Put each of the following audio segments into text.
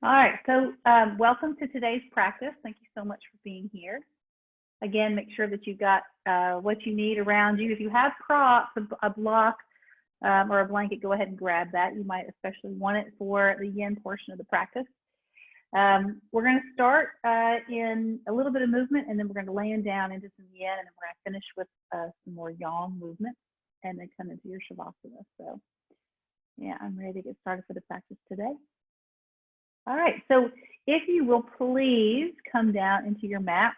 All right, so welcome to today's practice. Thank you so much for being here. Again, make sure that you've got what you need around you. If you have props, a block or a blanket, go ahead and grab that. You might especially want it for the yin portion of the practice. We're going to start in a little bit of movement, and then we're going to land down into some yin, and then we're going to finish with some more yang movement, and then come into your shavasana. So yeah, I'm ready to get started for the practice today. All right, so if you will please come down into your mat,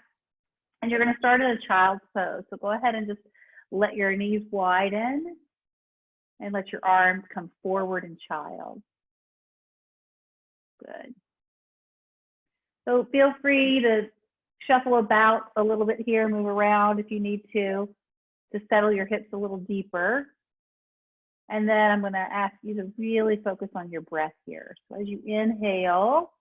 and you're going to start in a child's pose. So go ahead and just let your knees widen and let your arms come forward in child. Good. So feel free to shuffle about a little bit here, move around if you need to settle your hips a little deeper. And then I'm going to ask you to really focus on your breath here. So as you inhale,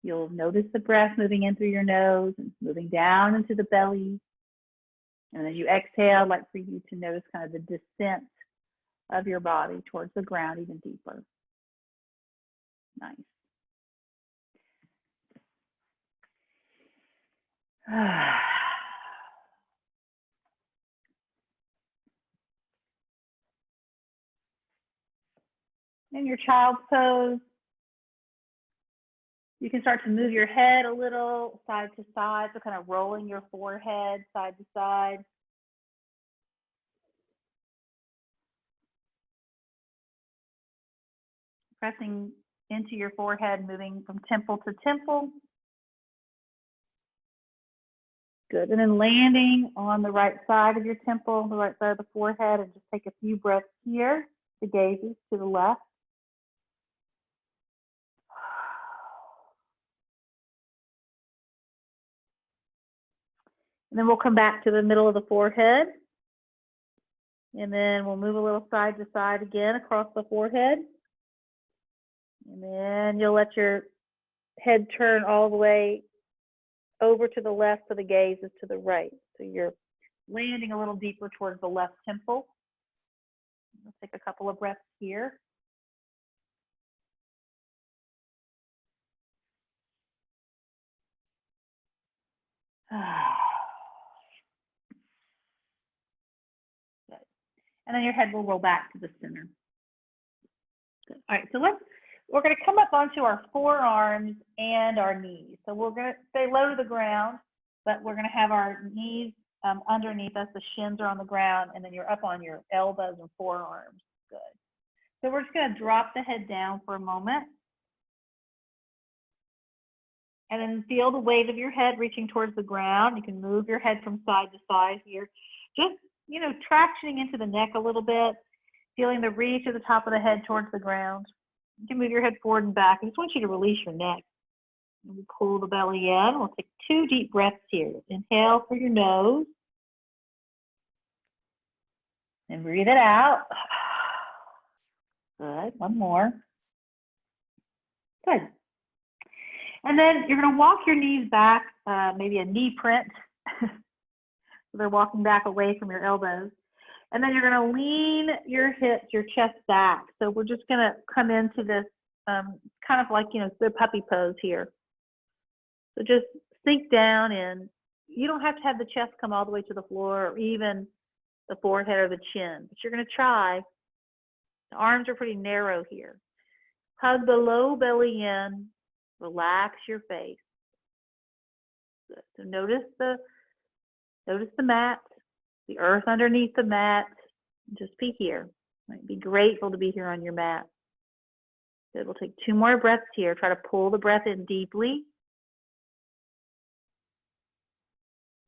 you'll notice the breath moving in through your nose and moving down into the belly. And as you exhale, I'd like for you to notice kind of the descent of your body towards the ground even deeper. Nice. In your child's pose, you can start to move your head a little side to side, so kind of rolling your forehead side to side. Pressing into your forehead, moving from temple to temple. Good, and then landing on the right side of your temple, the right side of the forehead, and just take a few breaths here. The gazes to the left. And then we'll come back to the middle of the forehead. And then we'll move a little side to side again across the forehead. And then you'll let your head turn all the way over to the left, so the gaze is to the right. So you're landing a little deeper towards the left temple. We'll take a couple of breaths here. Good. And then your head will roll back to the center. Good. All right, so we're going to come up onto our forearms and our knees. So we're going to stay low to the ground, but we're going to have our knees underneath us. The shins are on the ground, and then you're up on your elbows and forearms. Good. So we're just going to drop the head down for a moment. And then feel the weight of your head reaching towards the ground. You can move your head from side to side here. Just, tractioning into the neck a little bit, feeling the reach of the top of the head towards the ground. You can move your head forward and back. I just want you to release your neck. And we pull the belly in. We'll take 2 deep breaths here. Inhale through your nose. And breathe it out. Good. One more. Good. And then you're going to walk your knees back, maybe a knee print. So they're walking back away from your elbows. And then you're going to lean your hips, your chest back. So we're just going to come into this kind of like, the puppy pose here. So just sink down, and you don't have to have the chest come all the way to the floor or even the forehead or the chin, but you're going to try. The arms are pretty narrow here. Hug the low belly in. Relax your face. Good. So notice the mat, the earth underneath the mat. Just be here. Right? Be grateful to be here on your mat. Good. We'll take 2 more breaths here. Try to pull the breath in deeply.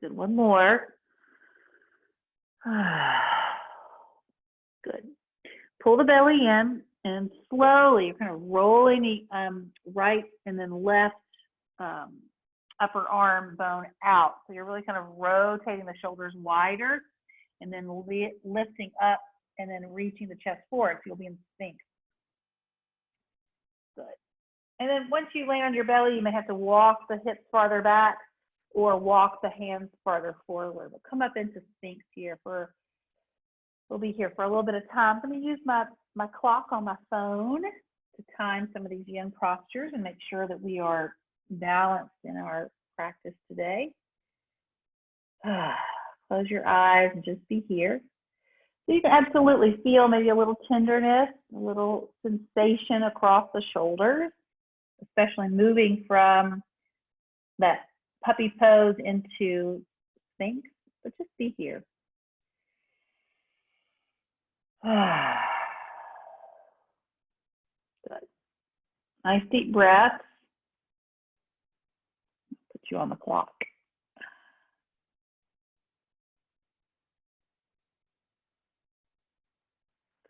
Good. One more. Good. Pull the belly in, and slowly you're kind of rolling the right and then left upper arm bone out. So you're really kind of rotating the shoulders wider, and then lifting up and then reaching the chest forward. So you'll be in Sphinx. Good. And then once you land on your belly, you may have to walk the hips farther back or walk the hands farther forward. But come up into Sphinx here we'll be here for a little bit of time. Let me use my clock on my phone to time some of these yin postures and make sure that we are balanced in our practice today. Close your eyes and just be here. So you can absolutely feel maybe a little tenderness, a little sensation across the shoulders, especially moving from that puppy pose into Sphinx, but just be here. Good. Nice deep breaths. Put you on the clock.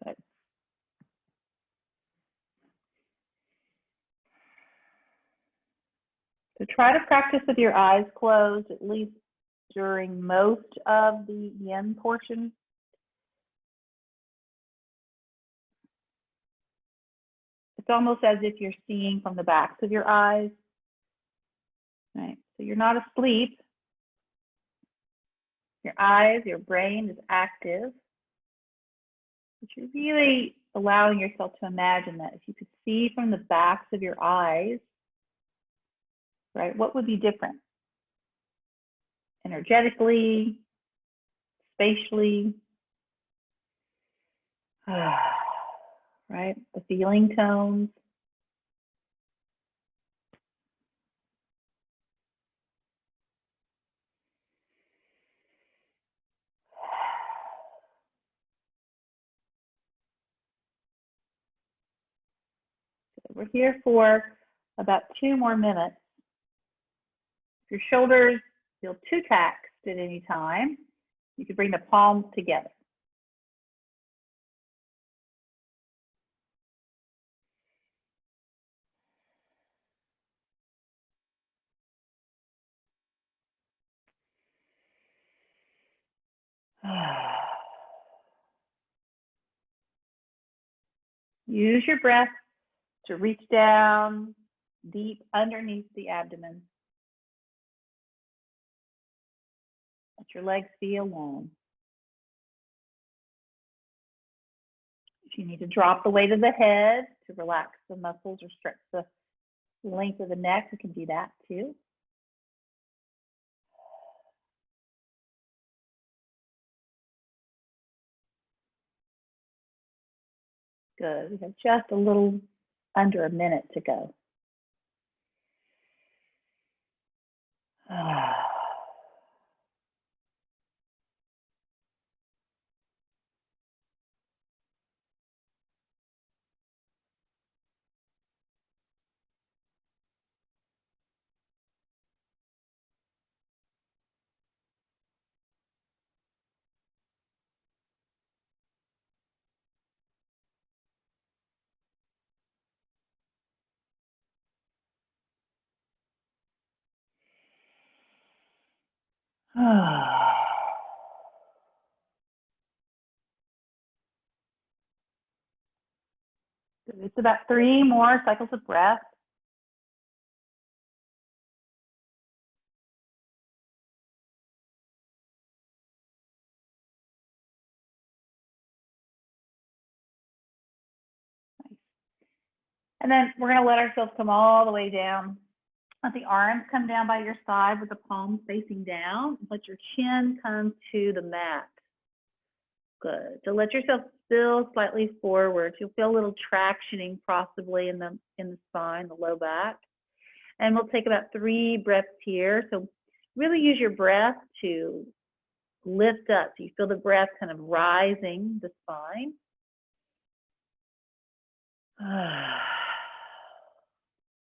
Good. So try to practice with your eyes closed, at least during most of the yin portion. It's almost as if you're seeing from the backs of your eyes. Right. So you're not asleep. Your eyes, your brain is active. But you're really allowing yourself to imagine that if you could see from the backs of your eyes, right, what would be different? Energetically, spatially, right? The feeling tones. We're here for about 2 more minutes. If your shoulders feel too taxed at any time, you can bring the palms together. Use your breath to reach down deep underneath the abdomen. Let your legs feel long. If you need to drop the weight of the head to relax the muscles or stretch the length of the neck, you can do that too. Good. We have just a little under a minute to go. It's about 3 more cycles of breath. And then we're going to let ourselves come all the way down. Let the arms come down by your side with the palms facing down. Let your chin come to the mat. Good. So let yourself spill slightly forward. You'll feel a little tractioning possibly in the spine, the low back. And we'll take about 3 breaths here. So really use your breath to lift up. So you feel the breath kind of rising the spine.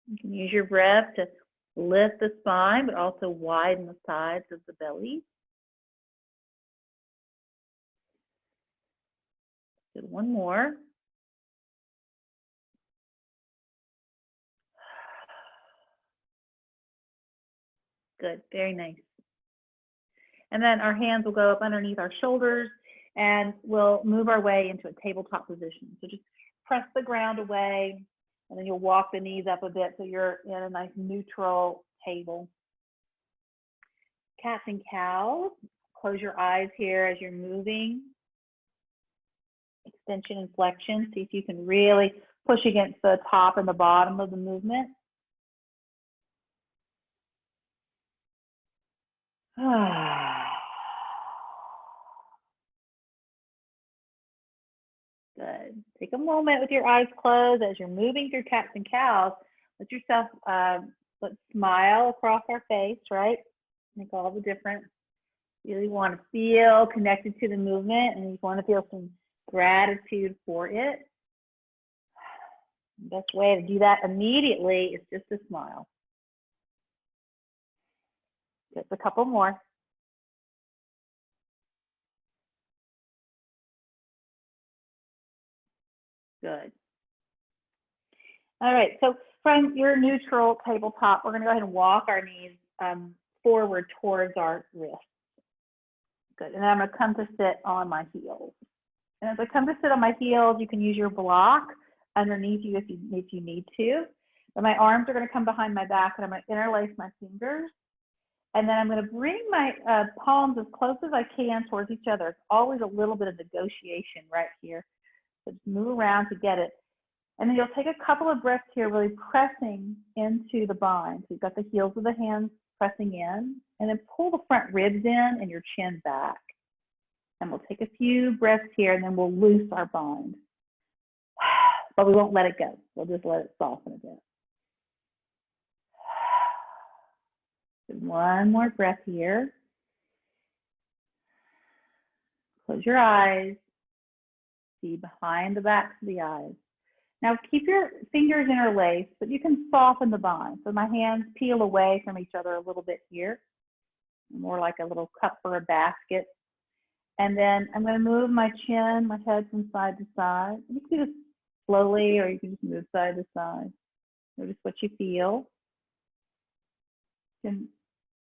You can use your breath to lift the spine, but also widen the sides of the belly. Good. 1 more. Good. Very nice. And then our hands will go up underneath our shoulders and we'll move our way into a tabletop position. So just press the ground away and then you'll walk the knees up a bit so you're in a nice neutral table. Cats and cows. Close your eyes here as you're moving. extension and flexion. See if you can really push against the top and the bottom of the movement. Good. Take a moment with your eyes closed as you're moving through cats and cows. Let yourself let's smile across our face, right? Make all the difference. You really want to feel connected to the movement, and you want to feel some gratitude for it. The best way to do that immediately is just to smile. Just a couple more. Good. All right, so from your neutral tabletop, we're going to go ahead and walk our knees forward towards our wrists. Good, and then I'm going to come to sit on my heels. And as I come to sit on my heels, you can use your block underneath you if you need to. But my arms are going to come behind my back, and I'm going to interlace my fingers. And then I'm going to bring my palms as close as I can towards each other. It's always a little bit of negotiation right here. So just move around to get it. And then you'll take a couple of breaths here, really pressing into the bind. So you've got the heels of the hands pressing in, and then pull the front ribs in and your chin back. And we'll take a few breaths here, and then we'll loose our bind. But we won't let it go. We'll just let it soften a bit. One more breath here. Close your eyes. See behind the backs of the eyes. Now keep your fingers interlaced, but you can soften the bind. So my hands peel away from each other a little bit here, more like a little cup or a basket. And then I'm going to move my chin, my head from side to side. You can do this slowly, or you can just move side to side. Notice what you feel. You can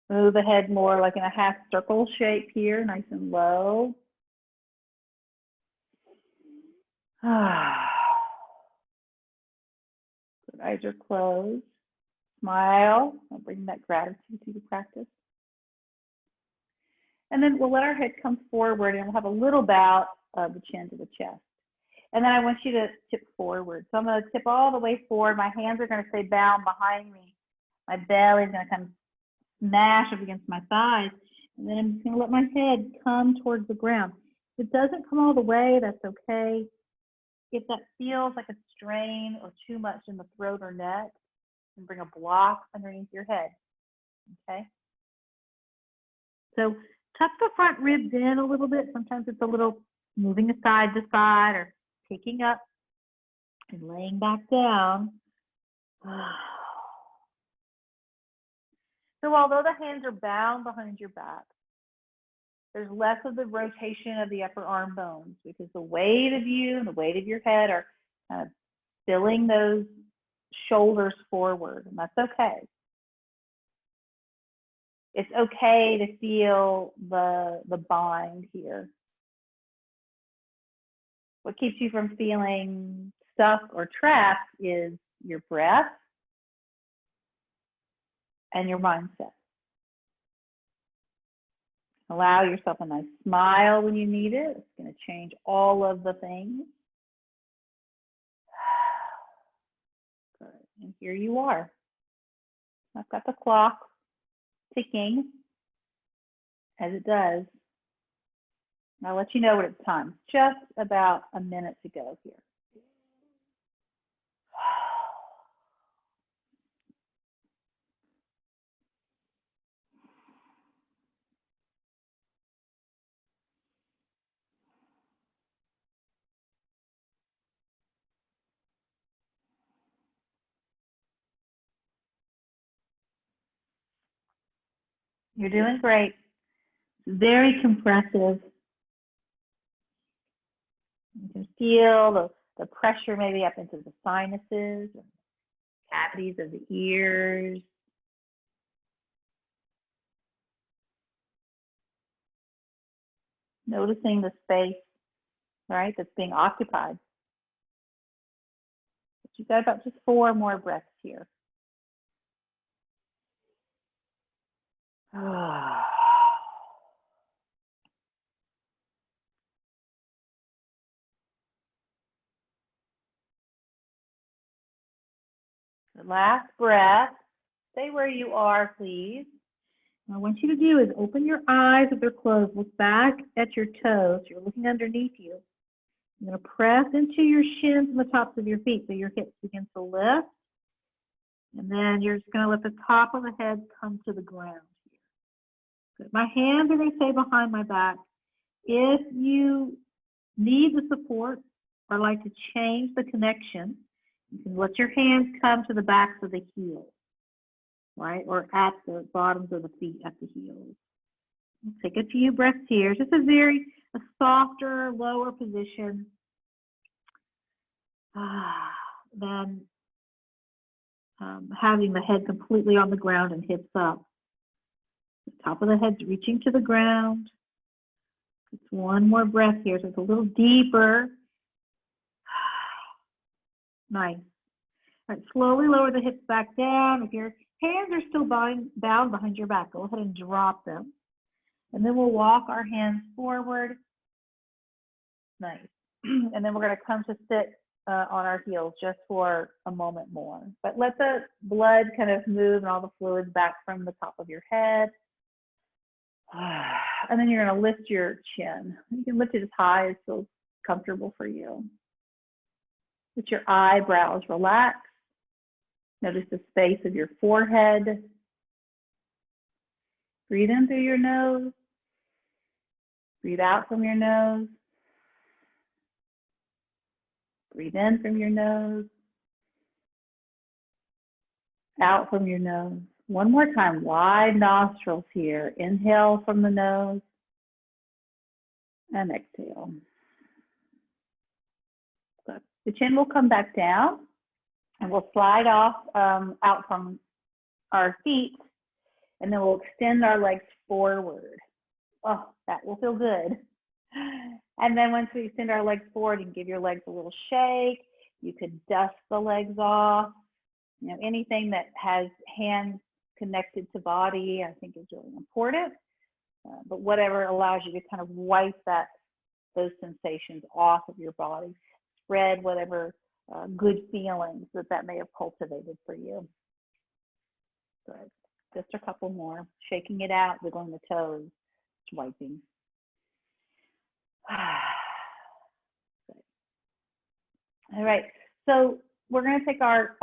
move the head more like in a half circle shape here, nice and low. Good. Eyes are closed. Smile. I'll bring that gratitude to the practice. And then we'll let our head come forward, and we'll have a little bow of the chin to the chest. And then I want you to tip forward. So I'm going to tip all the way forward. My hands are going to stay bound behind me. My belly is going to kind of smash up against my thighs. And then I'm just going to let my head come towards the ground. If it doesn't come all the way, that's okay. If that feels like a strain or too much in the throat or neck, and bring a block underneath your head. Okay? So tuck the front ribs in a little bit. Sometimes it's a little moving side to side or picking up and laying back down. So although the hands are bound behind your back, there's less of the rotation of the upper arm bones because the weight of you and the weight of your head are kind of filling those shoulders forward, and that's okay. It's okay to feel the bind here. What keeps you from feeling stuck or trapped is your breath and your mindset. Allow yourself a nice smile when you need it. It's going to change all of the things. Good. And here you are. I've got the clock ticking as it does. I'll let you know when it's time. Just about a minute to go here. You're doing great. Very compressive. You can feel the pressure maybe up into the sinuses, cavities of the ears. Noticing the space, right, that's being occupied. But you've got about just 4 more breaths here. The last breath. Stay where you are, please. What I want you to do is open your eyes if they're closed. Look back at your toes. You're looking underneath you. You're going to press into your shins and the tops of your feet so your hips begin to lift. And then you're just going to let the top of the head come to the ground here. Good. My hands are going to stay behind my back. If you need the support or like to change the connection, you can let your hands come to the backs of the heels, right? Or at the bottoms of the feet at the heels. Take a few breaths here. Just a softer, lower position than having the head completely on the ground and hips up. The top of the head's reaching to the ground. Just one more breath here, so it's a little deeper. Nice. All right, slowly lower the hips back down. If your hands are still bound behind your back, go ahead and drop them. And then we'll walk our hands forward. Nice. And then we're going to come to sit on our heels just for a moment more. But let the blood kind of move and all the fluids back from the top of your head. And then you're going to lift your chin. You can lift it as high as feels comfortable for you. Let your eyebrows relax. Notice the space of your forehead. Breathe in through your nose. Breathe out from your nose. Breathe in from your nose. Out from your nose. One more time, wide nostrils here. Inhale from the nose and exhale. Good. The chin will come back down and we'll slide off out from our feet, and then we'll extend our legs forward. Oh, that will feel good. And then once we extend our legs forward, you can give your legs a little shake. You could dust the legs off. You know, anything that has hands connected to body, I think is really important. But whatever allows you to kind of wipe those sensations off of your body. Spread whatever good feelings that may have cultivated for you. Good. Just a couple more. Shaking it out, wiggling the toes, wiping. All right, so we're going to take our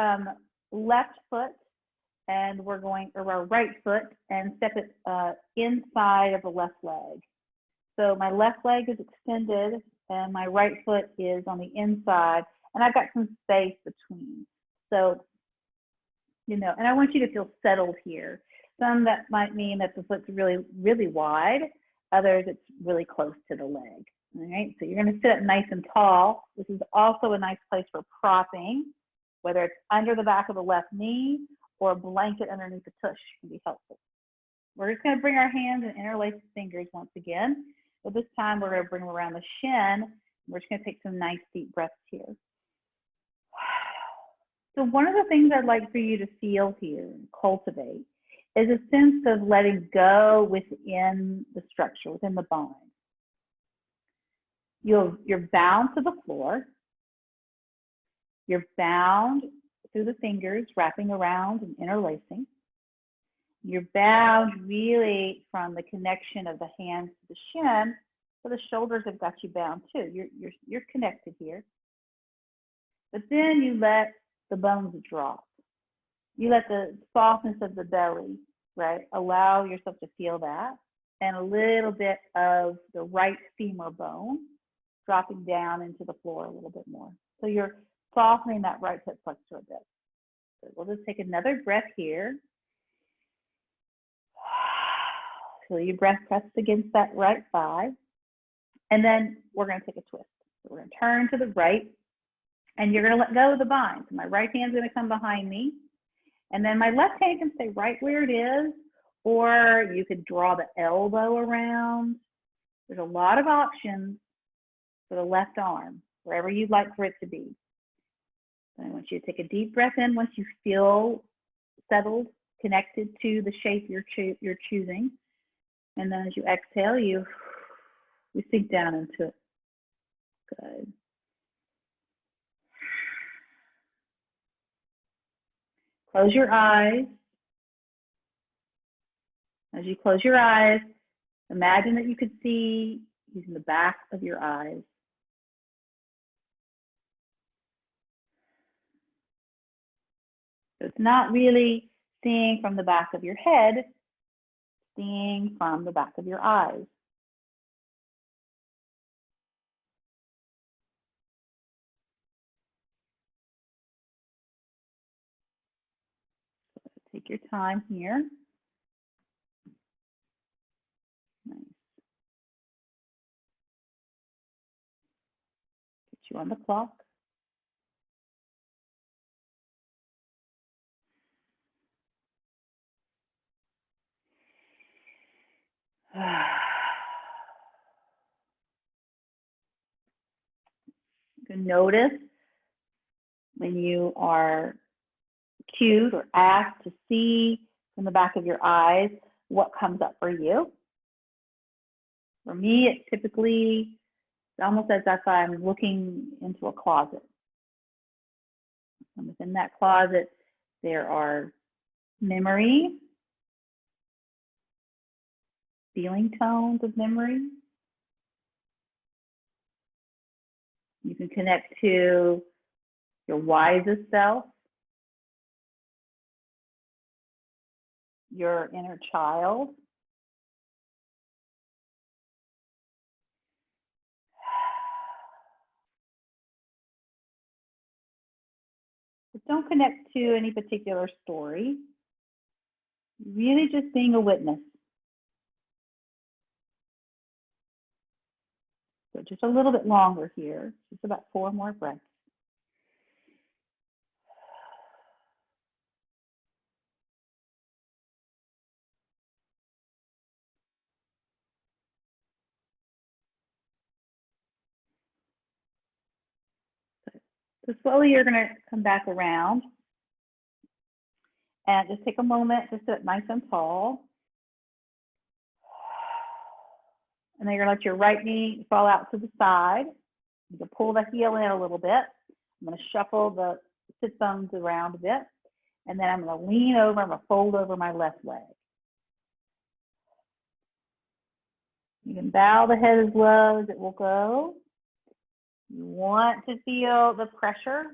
left foot and or our right foot and step it inside of the left leg. So my left leg is extended and my right foot is on the inside, and I've got some space between. So, you know, and I want you to feel settled here. Some that might mean that the foot's really, really wide. Others, it's really close to the leg. All right, so you're going to sit up nice and tall. This is also a nice place for propping, whether it's under the back of the left knee or a blanket underneath the tush can be helpful. We're just going to bring our hands and interlace the fingers once again. But this time we're going to bring them around the shin. We're just going to take some nice deep breaths here. So one of the things I'd like for you to feel here and cultivate is a sense of letting go within the structure, within the bone. You're bound to the floor. You're bound through the fingers, wrapping around and interlacing. You're bound really from the connection of the hands to the shin, so the shoulders have got you bound too. You're connected here. But then you let the bones drop. You let the softness of the belly, right? Allow yourself to feel that. And a little bit of the right femur bone dropping down into the floor a little bit more. So you're softening that right hip flexor a bit. So we'll just take another breath here. So your breath presses against that right thigh. And then we're going to take a twist. So we're going to turn to the right, and you're going to let go of the bind. So my right hand's going to come behind me. And then my left hand can stay right where it is, or you could draw the elbow around. There's a lot of options for the left arm, wherever you'd like for it to be. And I want you to take a deep breath in once you feel settled, connected to the shape you're choosing. And then as you exhale, you sink down into it. Good. Close your eyes. As you close your eyes, imagine that you could see using the back of your eyes. So it's not really seeing from the back of your head, seeing from the back of your eyes. Take your time here. Nice. Get you on the clock. You can notice when you are cued or asked to see from the back of your eyes what comes up for you. For me, it's typically almost as if I'm looking into a closet. And within that closet, there are memories, feeling tones of memory. You can connect to your wisest self, your inner child. But don't connect to any particular story. Really just being a witness. So just a little bit longer here, just about 4 more breaths. So slowly you're going to come back around and just take a moment to sit nice and tall. And then you're going to let your right knee fall out to the side. You can pull the heel in a little bit. I'm going to shuffle the sit bones around a bit. And then I'm going to lean over, I'm going to fold over my left leg. You can bow the head as low as it will go. You want to feel the pressure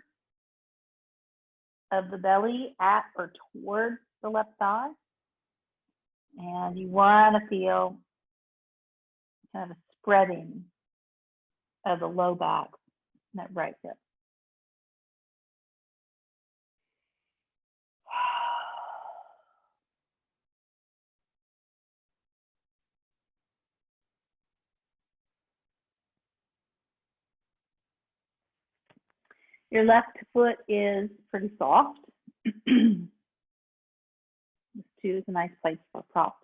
of the belly at or towards the left thigh. And you want to feel kind of a spreading of the low back, that right hip. Your left foot is pretty soft. This too is a nice place for props.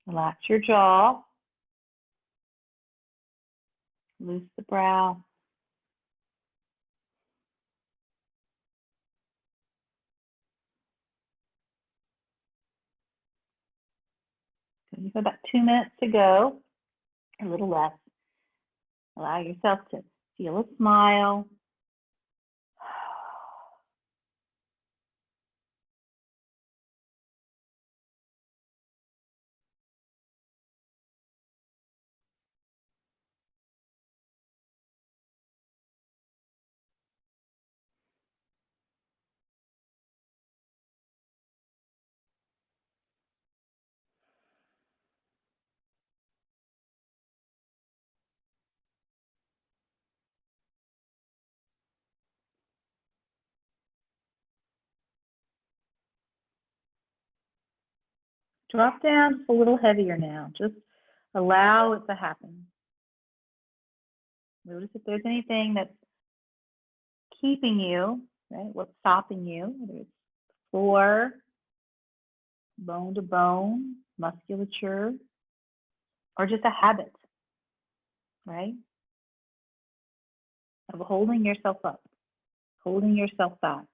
Relax your jaw. Loose the brow. You've got about 2 minutes to go, a little less. Allow yourself to feel a smile. Drop down a little heavier now. Just allow it to happen. Notice if there's anything that's keeping you, right? What's stopping you, whether it's floor, bone to bone, musculature, or just a habit, right? Of holding yourself up, holding yourself back.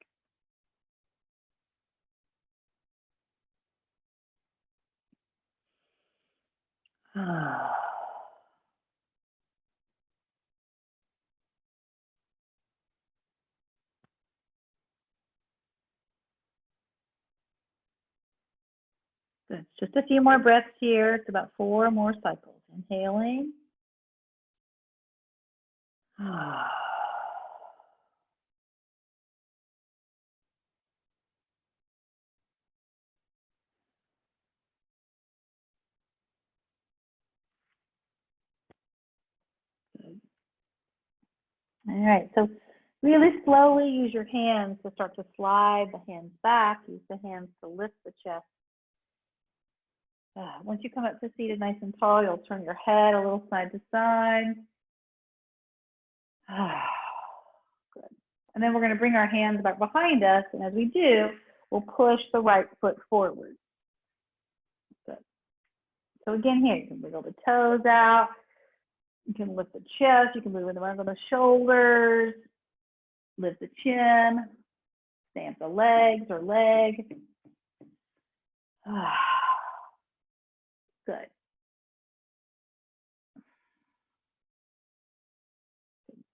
Good. Just a few more breaths here. It's about 4 more cycles. Inhaling. Good. All right, so really slowly use your hands to start to slide the hands back. Use the hands to lift the chest. Once you come up to seated nice and tall, you'll turn your head a little side to side. Good. And then we're going to bring our hands back behind us, and as we do, we'll push the right foot forward. Good. So again, here, you can wiggle the toes out. You can lift the chest. You can move around the shoulders. Lift the chin. Stamp the legs or leg. Good.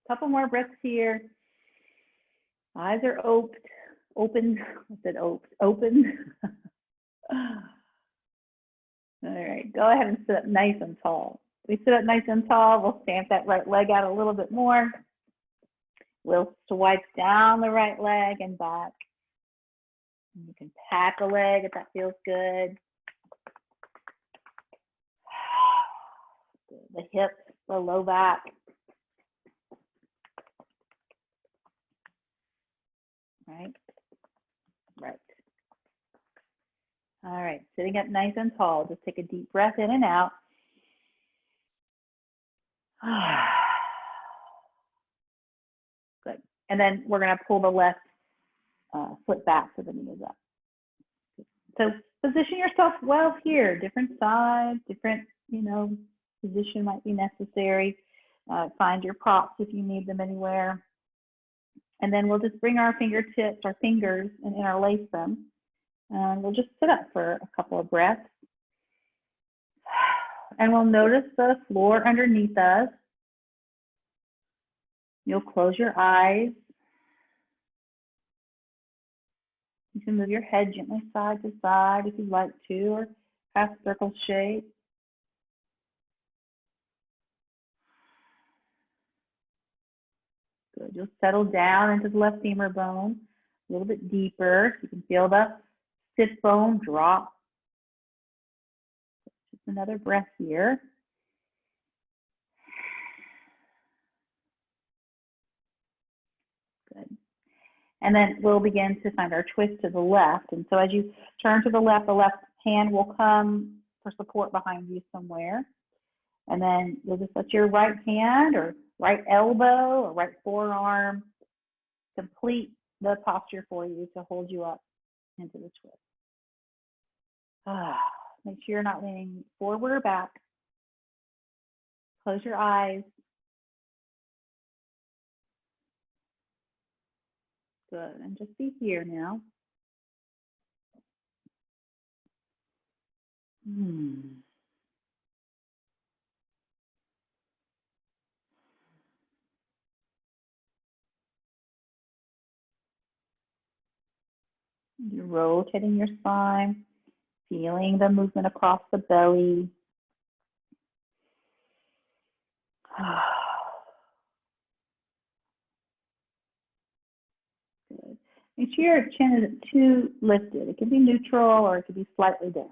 Couple more breaths here. Eyes are open. I said open. All right, go ahead and sit up nice and tall. We sit up nice and tall, we'll stamp that right leg out a little bit more. We'll swipe down the right leg and back. You can pack a leg if that feels good. The hips, the low back. Right. All right, sitting up nice and tall. Just take a deep breath in and out. Good. And then we're going to pull the left foot back so the knee is up. So position yourself well here. Different sides, different, position might be necessary. Find your props if you need them anywhere. And then we'll just bring our fingertips, our fingers, and interlace them. And we'll just sit up for a couple of breaths. And we'll notice the floor underneath us. You'll close your eyes. You can move your head gently side to side if you'd like to, or half circle shape. Good. You'll settle down into the left femur bone a little bit deeper. You can feel the sit bone drop. Just another breath here. Good. And then we'll begin to find our twist to the left. And so as you turn to the left hand will come for support behind you somewhere. And then you'll just let your right hand or right elbow or right forearm complete the posture for you to hold you up into the twist. Make sure you're not leaning forward or back. Close your eyes. Good. And just be here now. You're rotating your spine, feeling the movement across the belly. Good. Make sure your chin isn't too lifted. It can be neutral or it could be slightly down.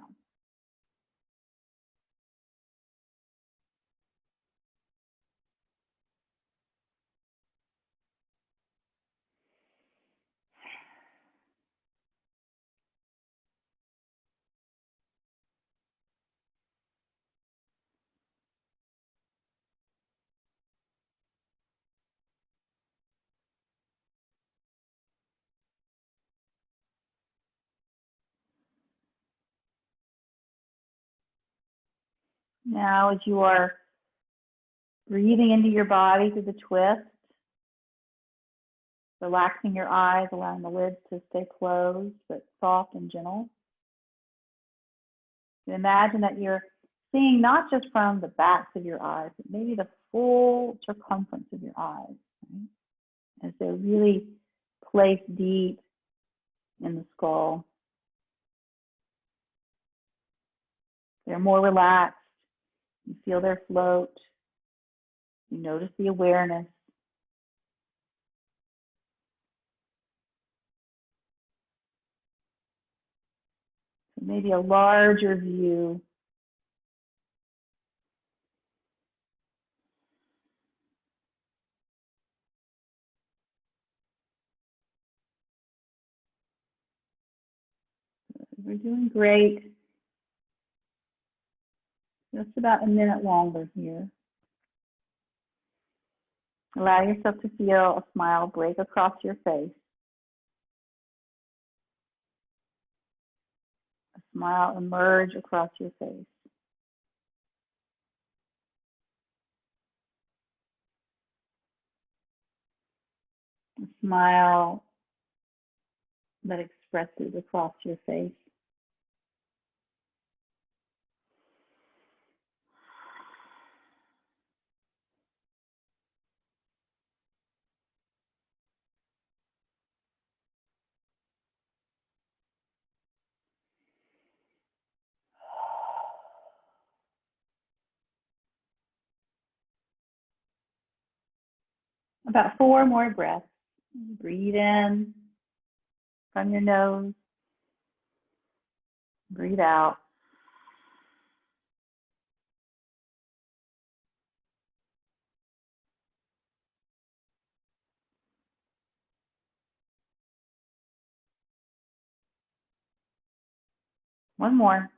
Now, as you are breathing into your body through the twist, relaxing your eyes, allowing the lids to stay closed, but soft and gentle. And imagine that you're seeing not just from the backs of your eyes, but maybe the full circumference of your eyes, right? As they're really placed deep in the skull. They're more relaxed. You feel their float. You notice the awareness. So maybe a larger view. We're doing great. Just about a minute longer here. Allow yourself to feel a smile break across your face. A smile emerge across your face. A smile that expresses across your face. About 4 more breaths. Breathe in from your nose. Breathe out. One more.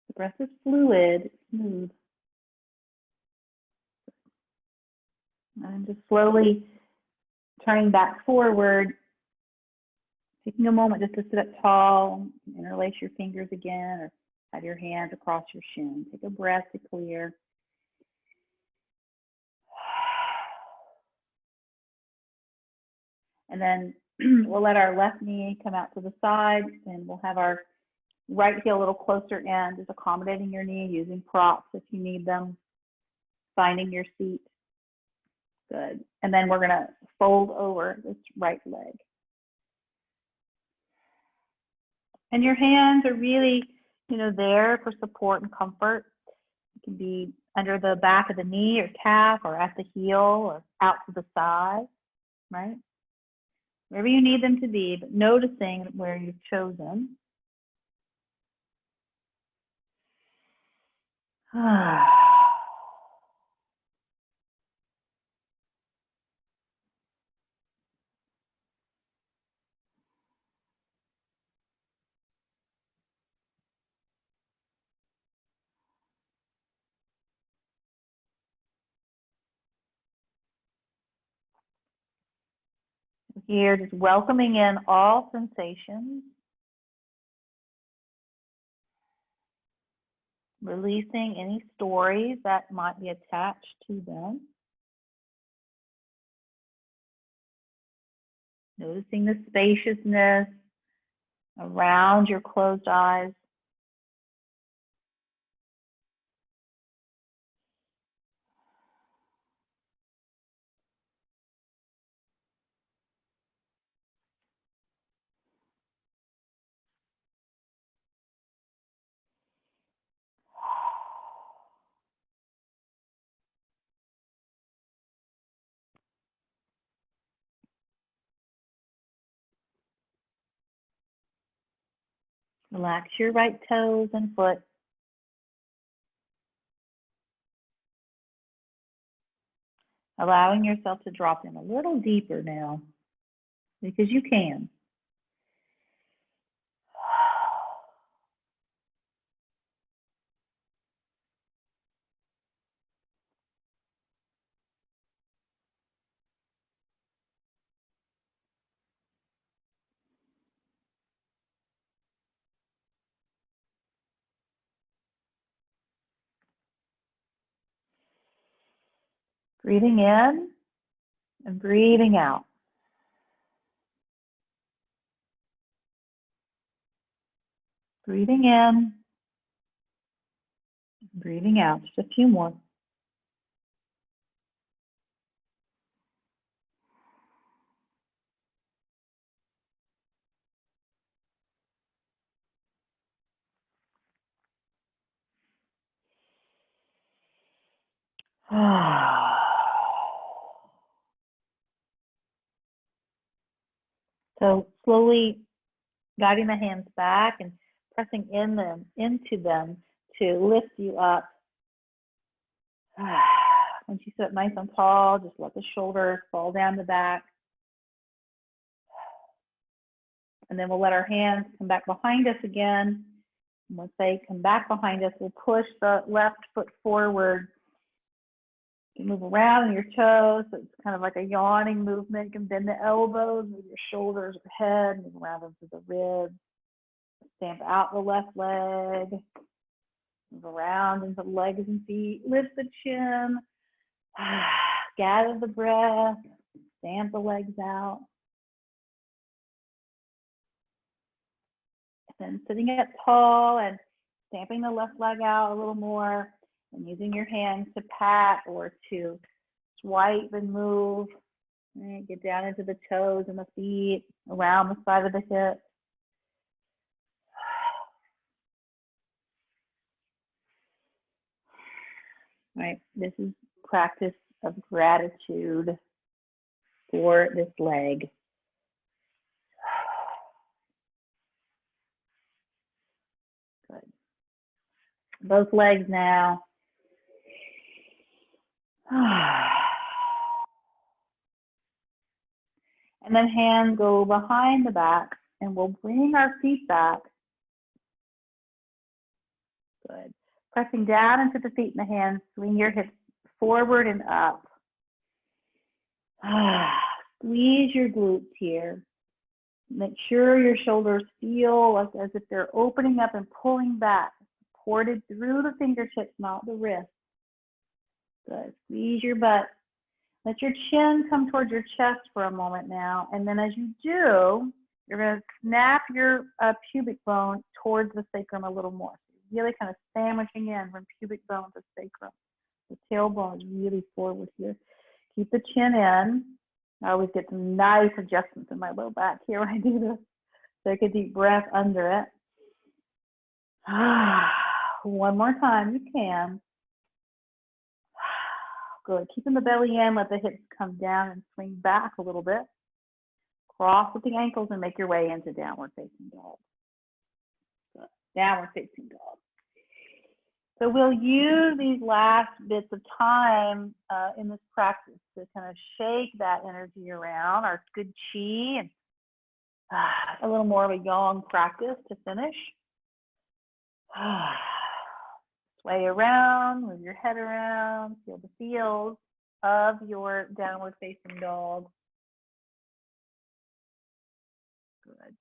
The breath is fluid, smooth. And just slowly turning back forward, taking a moment just to sit up tall, interlace your fingers again, or have your hands across your shin. Take a breath to clear. And then we'll let our left knee come out to the side, and we'll have our right heel a little closer in, just accommodating your knee, using props if you need them, finding your seat. Good. And then we're going to fold over this right leg. And your hands are really, there for support and comfort. It can be under the back of the knee or calf, or at the heel, or out to the side, right? Wherever you need them to be, but noticing where you've chosen. Here, just welcoming in all sensations, releasing any stories that might be attached to them. Noticing the spaciousness around your closed eyes. Relax your right toes and foot. Allowing yourself to drop in a little deeper now, because you can. Breathing in and breathing out. Breathing in, breathing out. Just a few more. So slowly guiding the hands back and pressing into them to lift you up. Once you sit nice and tall, just let the shoulders fall down the back. And then we'll let our hands come back behind us again. And once they come back behind us, we'll push the left foot forward. You can move around on your toes, so it's kind of like a yawning movement. You can bend the elbows, move your shoulders or head, move around into the ribs. Stamp out the left leg. Move around into the legs and feet. Lift the chin. Gather the breath. Stamp the legs out. And then sitting up tall and stamping the left leg out a little more. And using your hands to pat or to swipe and move. Right, get down into the toes and the feet, around the side of the hips. Right, this is practice of gratitude for this leg. Good. Both legs now. And then hands go behind the back and we'll bring our feet back. Good. Pressing down into the feet and the hands, swing your hips forward and up. Squeeze your glutes here. Make sure your shoulders feel as if they're opening up and pulling back, supported through the fingertips, not the wrist. Good. Squeeze your butt. Let your chin come towards your chest for a moment now. And then as you do, you're going to snap your pubic bone towards the sacrum a little more. So really kind of sandwiching in from pubic bone to sacrum. The tailbone is really forward here. Keep the chin in. I always get some nice adjustments in my low back here when I do this. Take a deep breath under it. One more time, you can. Good. Keeping the belly in, let the hips come down and swing back a little bit. Cross with the ankles and make your way into downward facing dog. Good. Downward facing dog. So we'll use these last bits of time in this practice to kind of shake that energy around, our good chi, and a little more of a yang practice to finish. Sway around, move your head around, feel the feels of your downward facing dog. Good.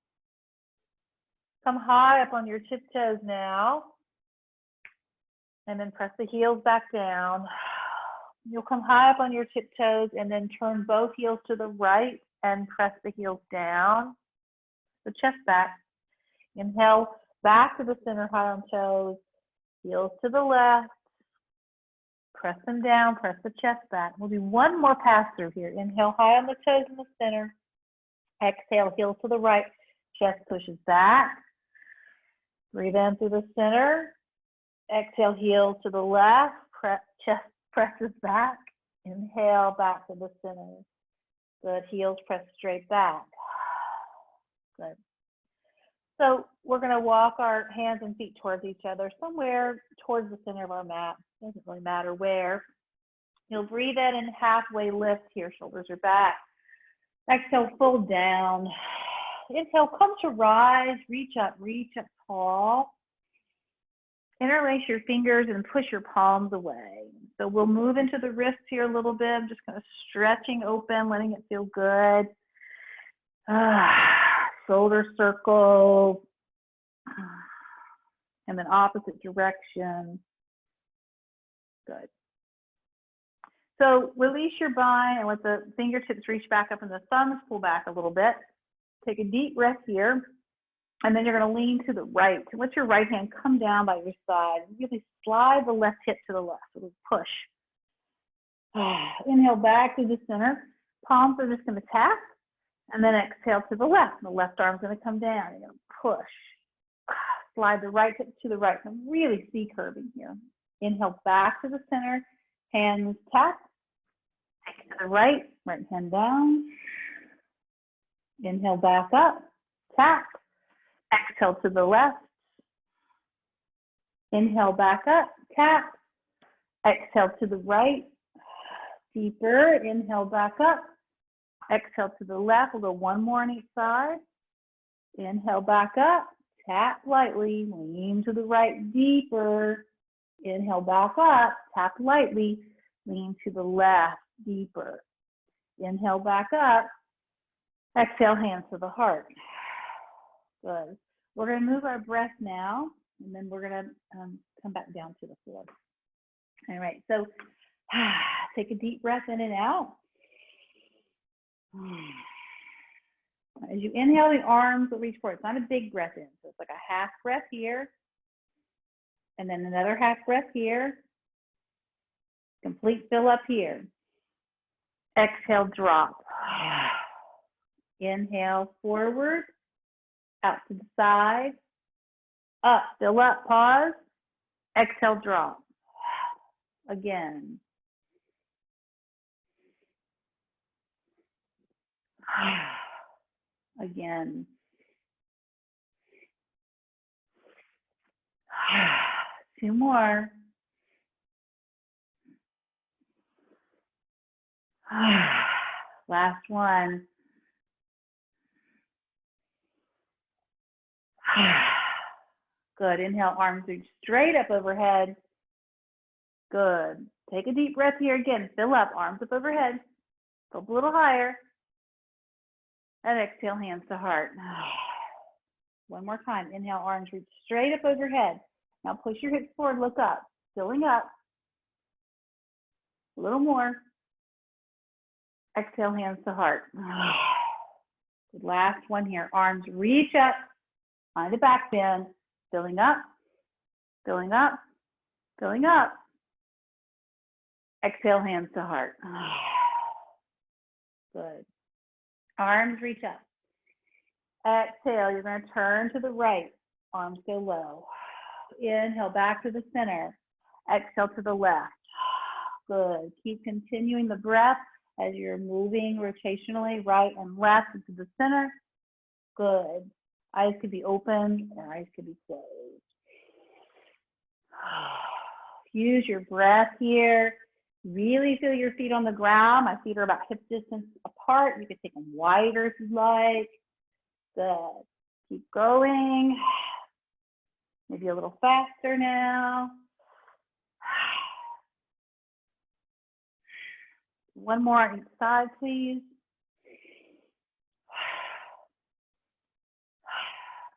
Come high up on your tiptoes now. And then press the heels back down. You'll come high up on your tiptoes and then turn both heels to the right and press the heels down. The chest back. Inhale back to the center, high on toes. Heels to the left. Press them down, press the chest back. We'll do one more pass through here. Inhale high on the toes in the center. Exhale, heels to the right. Chest pushes back. Breathe in through the center. Exhale, heels to the left. Chest presses back. Inhale, back to the center. Good. Heels press straight back. Good. So we're going to walk our hands and feet towards each other, somewhere towards the center of our mat. Doesn't really matter where. You'll breathe in and halfway lift here. Shoulders are back. Exhale, fold down. Inhale, come to rise. Reach up tall. Interlace your fingers and push your palms away. So we'll move into the wrists here a little bit. I'm just kind of stretching open, letting it feel good. Shoulder circle. And then opposite direction. Good. So release your bind and let the fingertips reach back up and the thumbs pull back a little bit. Take a deep breath here. And then you're going to lean to the right. Let your right hand come down by your side. Really slide the left hip to the left. So push. Inhale back to the center. Palms are just going to tap. And then exhale to the left. The left arm's going to come down. You're going to push. Slide the right hip to the right. And really C-curving here. Inhale back to the center. Hands tap. Take it to the right. Right hand down. Inhale back up. Tap. Exhale to the left. Inhale back up. Tap. Exhale to the right. Deeper. Inhale back up. Exhale to the left. We'll go one more on each side. Inhale back up. Tap lightly. Lean to the right. Deeper. Inhale back up. Tap lightly. Lean to the left. Deeper. Inhale back up. Exhale, hands to the heart. Good. We're going to move our breath now, and then we're going to come back down to the floor. All right, so take a deep breath in and out. As you inhale, the arms will reach forward. It's not a big breath in, so it's like a half breath here, and then another half breath here. Complete fill up here. Exhale, drop. Inhale, forward. Out to the side, up, fill up, pause, exhale, drop. Again. Again. Two more. Last one. Good. Inhale, arms reach straight up overhead. Good. Take a deep breath here again. Fill up, arms up overhead. Go up a little higher. And exhale, hands to heart. One more time. Inhale, arms reach straight up overhead. Now push your hips forward, look up. Filling up. A little more. Exhale, hands to heart. Good. Last one here. Arms reach up. Find a back bend. Filling up, filling up, filling up. Exhale, hands to heart. Good. Arms reach up. Exhale, you're going to turn to the right. Arms go low. Inhale, back to the center. Exhale to the left. Good. Keep continuing the breath as you're moving rotationally right and left into the center. Good. Eyes could be open or eyes could be closed. Use your breath here. Really feel your feet on the ground. My feet are about hip distance apart. You can take them wider if you'd like. Good. Keep going. Maybe a little faster now. One more on each side, please.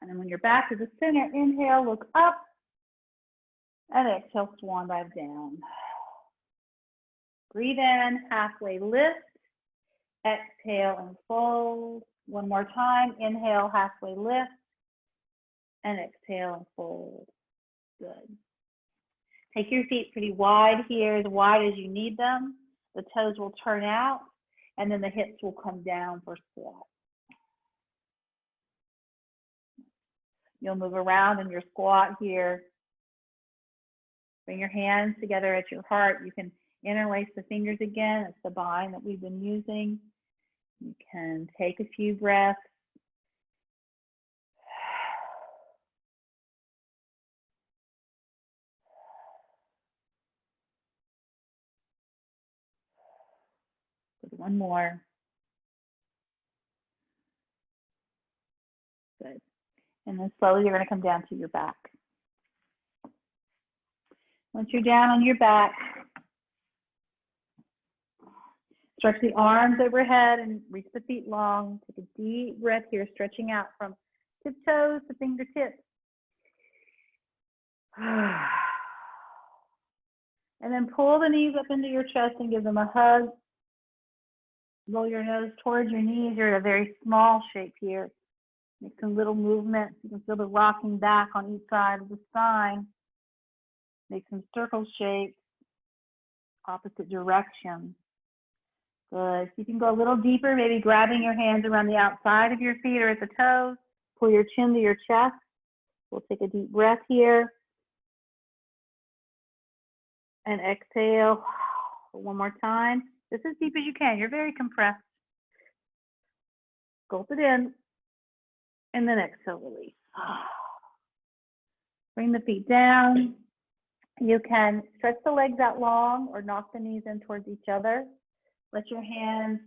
And then when you're back to the center, inhale, look up. And exhale, swan dive down. Breathe in, halfway lift. Exhale and fold. One more time. Inhale, halfway lift. And exhale and fold. Good. Take your feet pretty wide here, as wide as you need them. The toes will turn out, and then the hips will come down for squat. You'll move around in your squat here. Bring your hands together at your heart. You can interlace the fingers again. It's the bind that we've been using. You can take a few breaths. One more. Good. And then slowly you're going to come down to your back. Once you're down on your back, stretch the arms overhead and reach the feet long. Take a deep breath here, stretching out from tiptoes to fingertips. And then pull the knees up into your chest and give them a hug. Roll your nose towards your knees. You're in a very small shape here. Make some little movements. You can feel the rocking back on each side of the spine. Make some circle shapes, opposite directions. Good. So you can go a little deeper, maybe grabbing your hands around the outside of your feet or at the toes. Pull your chin to your chest. We'll take a deep breath here. And exhale one more time. Just as deep as you can. You're very compressed. Gulp it in. And then exhale, release. Bring the feet down. You can stretch the legs out long or knock the knees in towards each other. Let your hands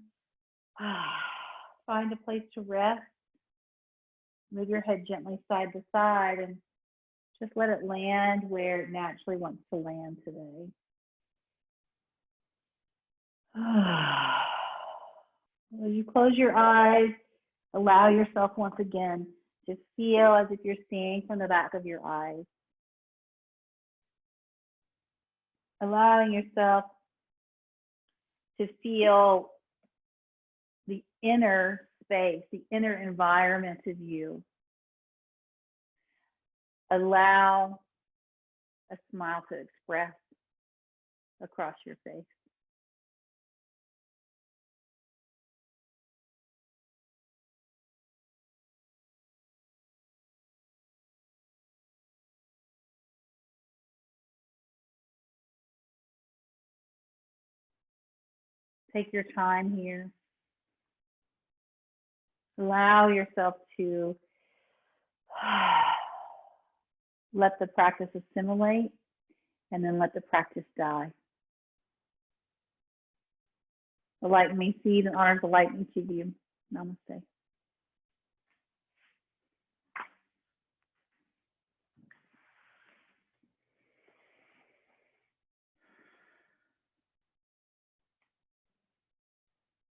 find a place to rest. Move your head gently side to side and just let it land where it naturally wants to land today. When you close your eyes, allow yourself once again to feel as if you're seeing from the back of your eyes. Allowing yourself to feel the inner space, the inner environment of you. Allow a smile to express across your face. Take your time here. Allow yourself to let the practice assimilate and then let the practice die. The light in me sees and honors the light in each of you. Namaste.